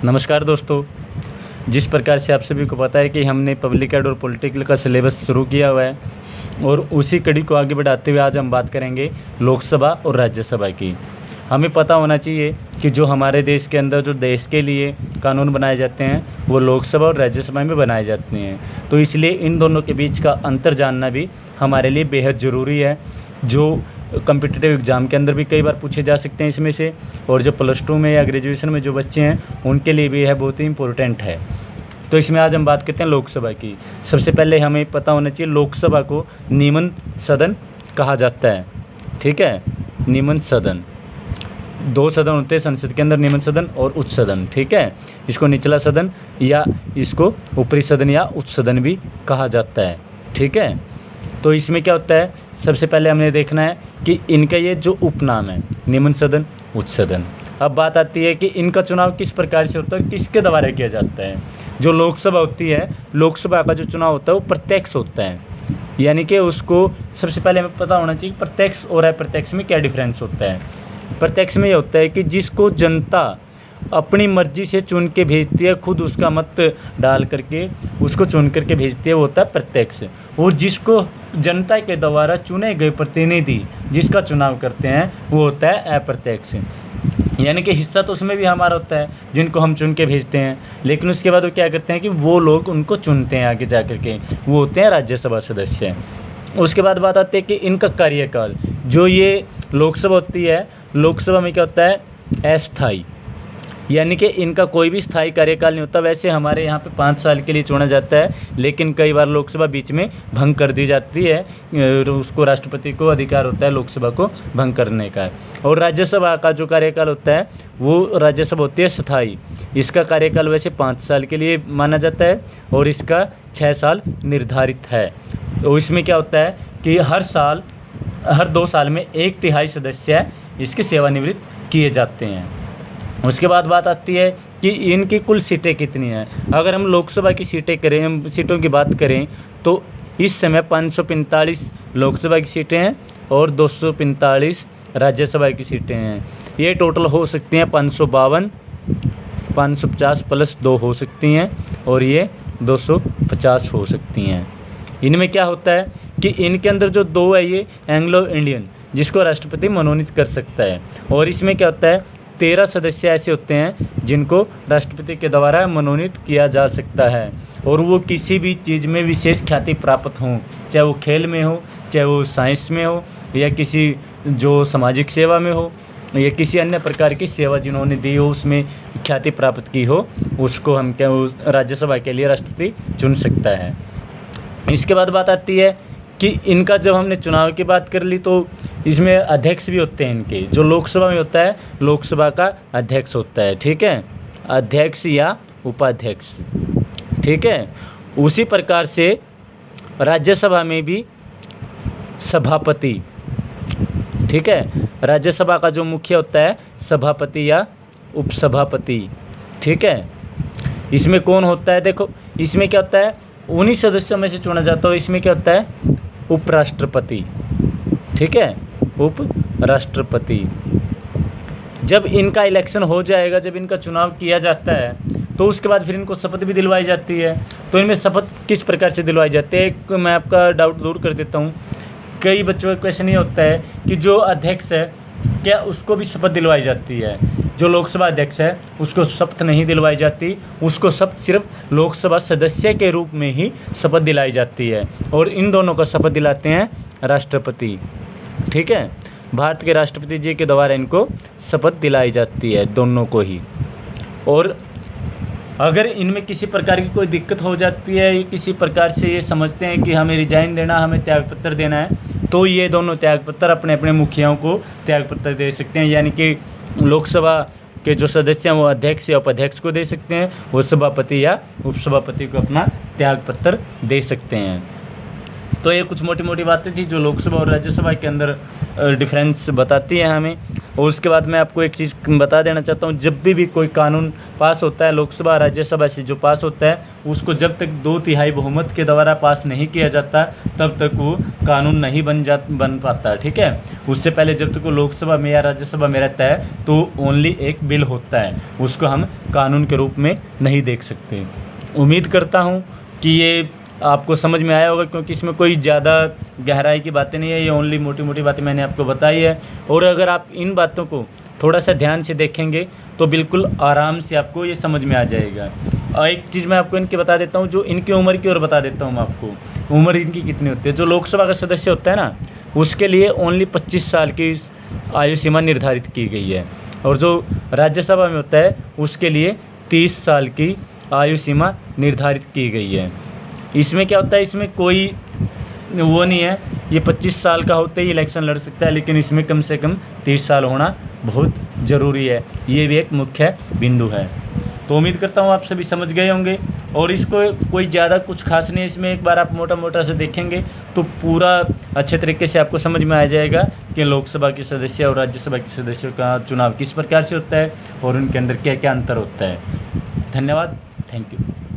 नमस्कार दोस्तों। जिस प्रकार से आप सभी को पता है कि हमने पब्लिक एड और पॉलिटिकल का सिलेबस शुरू किया हुआ है और उसी कड़ी को आगे बढ़ाते हुए आज हम बात करेंगे लोकसभा और राज्यसभा की। हमें पता होना चाहिए कि जो हमारे देश के अंदर जो देश के लिए कानून बनाए जाते हैं वो लोकसभा और राज्यसभा में बनाए जाते हैं, तो इसलिए इन दोनों के बीच का अंतर जानना भी हमारे लिए बेहद ज़रूरी है। जो कम्पिटिटिव एग्ज़ाम के अंदर भी कई बार पूछे जा सकते हैं इसमें से, और जो +2 में या ग्रेजुएशन में जो बच्चे हैं उनके लिए भी यह बहुत ही इम्पोर्टेंट है। तो इसमें आज हम बात करते हैं लोकसभा की। सबसे पहले हमें पता होना चाहिए लोकसभा को निम्न सदन कहा जाता है। ठीक है, निम्न सदन, 2 सदन होते हैं संसद के अंदर, निम्न सदन और उच्च सदन। ठीक है, इसको निचला सदन या इसको ऊपरी सदन या उच्च सदन भी कहा जाता है। ठीक है, तो इसमें क्या होता है, सबसे पहले हमें देखना है कि इनका ये जो उपनाम है निम्न सदन, उच्च सदन। अब बात आती है कि इनका चुनाव किस प्रकार से होता है, किसके द्वारा किया जाता है। जो लोकसभा होती है, लोकसभा का जो चुनाव होता है वो प्रत्यक्ष होता है, यानी कि उसको सबसे पहले हमें पता होना चाहिए प्रत्यक्ष और अप्रत्यक्ष में क्या डिफरेंस होता है। प्रत्यक्ष में ये होता है कि जिसको जनता अपनी मर्जी से चुन के भेजती है, खुद उसका मत डाल करके उसको चुन करके भेजती है, वो होता है प्रत्यक्ष। और जिसको जनता के द्वारा चुने गए प्रतिनिधि जिसका चुनाव करते हैं वो होता है अप्रत्यक्ष। यानी कि हिस्सा तो उसमें भी हमारा होता है जिनको हम चुन के भेजते हैं, लेकिन उसके बाद वो क्या करते हैं कि वो लोग उनको चुनते हैं आगे जा कर के, वो होते हैं राज्यसभा सदस्य। उसके बाद बात आती है कि इनका कार्यकाल, जो ये लोकसभा होती है, लोकसभा में क्या होता है अस्थायी, यानी कि इनका कोई भी स्थायी कार्यकाल नहीं होता। वैसे हमारे यहाँ पे 5 साल के लिए चुना जाता है, लेकिन कई बार लोकसभा बीच में भंग कर दी जाती है, उसको राष्ट्रपति को अधिकार होता है लोकसभा को भंग करने का। और राज्यसभा का जो कार्यकाल होता है वो राज्यसभा होती है स्थायी, इसका कार्यकाल वैसे 5 साल के लिए माना जाता है और इसका 6 साल निर्धारित है। तो इसमें क्या होता है कि हर 2 साल में 1/3 सदस्य इसके सेवानिवृत्त किए जाते हैं। उसके बाद बात आती है कि इनकी कुल सीटें कितनी हैं। अगर हम लोकसभा की सीटों की बात करें तो इस समय 545 लोकसभा की सीटें हैं और 245 राज्यसभा की सीटें हैं। ये टोटल हो सकती हैं 552, 550 + 2 हो सकती हैं और ये 250 हो सकती हैं। इनमें क्या होता है कि इनके अंदर जो 2 है ये एंग्लो इंडियन, जिसको राष्ट्रपति मनोनीत कर सकता है, और इसमें क्या होता है 13 सदस्य ऐसे होते हैं जिनको राष्ट्रपति के द्वारा मनोनीत किया जा सकता है, और वो किसी भी चीज़ में विशेष ख्याति प्राप्त हों, चाहे वो खेल में हो, चाहे वो साइंस में हो, या किसी जो सामाजिक सेवा में हो, या किसी अन्य प्रकार की सेवा जिन्होंने दी हो उसमें ख्याति प्राप्त की हो, उसको हम राज्यसभा के लिए राष्ट्रपति चुन सकता है। इसके बाद बात आती है कि इनका जब हमने चुनाव की बात कर ली तो इसमें अध्यक्ष भी होते हैं इनके। जो लोकसभा में होता है, लोकसभा का अध्यक्ष होता है। ठीक है, अध्यक्ष या उपाध्यक्ष। ठीक है, उसी प्रकार से राज्यसभा में भी सभापति। ठीक है, राज्यसभा का जो मुख्य होता है सभापति या उपसभापति। ठीक है, इसमें कौन होता है, देखो इसमें क्या होता है उन्हीं सदस्यों में से चुना जाता है। इसमें क्या होता है उपराष्ट्रपति। ठीक है, उपराष्ट्रपति। जब इनका इलेक्शन हो जाएगा, जब इनका चुनाव किया जाता है, तो उसके बाद फिर इनको शपथ भी दिलवाई जाती है। तो इनमें शपथ किस प्रकार से दिलवाई जाती है, एक मैं आपका डाउट दूर कर देता हूँ। कई बच्चों का क्वेश्चन ये होता है कि जो अध्यक्ष है क्या उसको भी शपथ दिलवाई जाती है। जो लोकसभा अध्यक्ष है उसको शपथ नहीं दिलवाई जाती, उसको शपथ सिर्फ लोकसभा सदस्य के रूप में ही शपथ दिलाई जाती है, और इन दोनों का शपथ दिलाते हैं राष्ट्रपति। ठीक है, भारत के राष्ट्रपति जी के द्वारा इनको शपथ दिलाई जाती है, दोनों को ही। और अगर इनमें किसी प्रकार की कोई दिक्कत हो जाती है, किसी प्रकार से ये समझते हैं कि हमें रिजाइन देना, हमें त्यागपत्र देना है, तो ये दोनों त्यागपत्र अपने अपने मुखियाओं को त्यागपत्र दे सकते हैं। यानी कि लोकसभा के जो सदस्य हैं वो अध्यक्ष या उपाध्यक्ष को दे सकते हैं, वो सभापति या उपसभापति को अपना त्यागपत्र दे सकते हैं। तो ये कुछ मोटी मोटी बातें थी जो लोकसभा और राज्यसभा के अंदर डिफरेंस बताती है हमें। और उसके बाद मैं आपको एक चीज़ बता देना चाहता हूँ, जब भी कोई कानून पास होता है लोकसभा राज्यसभा से जो पास होता है, उसको जब तक 2/3 बहुमत के द्वारा पास नहीं किया जाता तब तक वो कानून नहीं बन पाता, ठीक है। उससे पहले जब तक वो लोकसभा में या राज्यसभा में रहता है तो ओनली एक बिल होता है, उसको हम कानून के रूप में नहीं देख सकते। उम्मीद करता हूँ कि ये आपको समझ में आया होगा, क्योंकि इसमें कोई ज़्यादा गहराई की बातें नहीं है, ये ओनली मोटी मोटी बातें मैंने आपको बताई है। और अगर आप इन बातों को थोड़ा सा ध्यान से देखेंगे तो बिल्कुल आराम से आपको ये समझ में आ जाएगा। और एक चीज़ मैं आपको इनकी बता देता हूँ, जो इनकी उम्र की और बता देता हूँ मैं आपको, उम्र इनकी कितनी होती है। जो लोकसभा का सदस्य होता है ना, उसके लिए ओनली 25 साल की आयु सीमा निर्धारित की गई है, और जो राज्यसभा में होता है उसके लिए 30 साल की आयु सीमा निर्धारित की गई है। इसमें क्या होता है, इसमें कोई वो नहीं है, ये 25 साल का होते ही इलेक्शन लड़ सकता है, लेकिन इसमें कम से कम 30 साल होना बहुत ज़रूरी है। ये भी एक मुख्य बिंदु है। तो उम्मीद करता हूँ आप सभी समझ गए होंगे, और इसको कोई ज़्यादा कुछ खास नहीं है इसमें। एक बार आप मोटा मोटा से देखेंगे तो पूरा अच्छे तरीके से आपको समझ में आ जाएगा कि लोकसभा के सदस्य और राज्यसभा के सदस्यों का चुनाव किस प्रकार से होता है और उनके अंदर क्या क्या अंतर होता है। धन्यवाद, थैंक यू।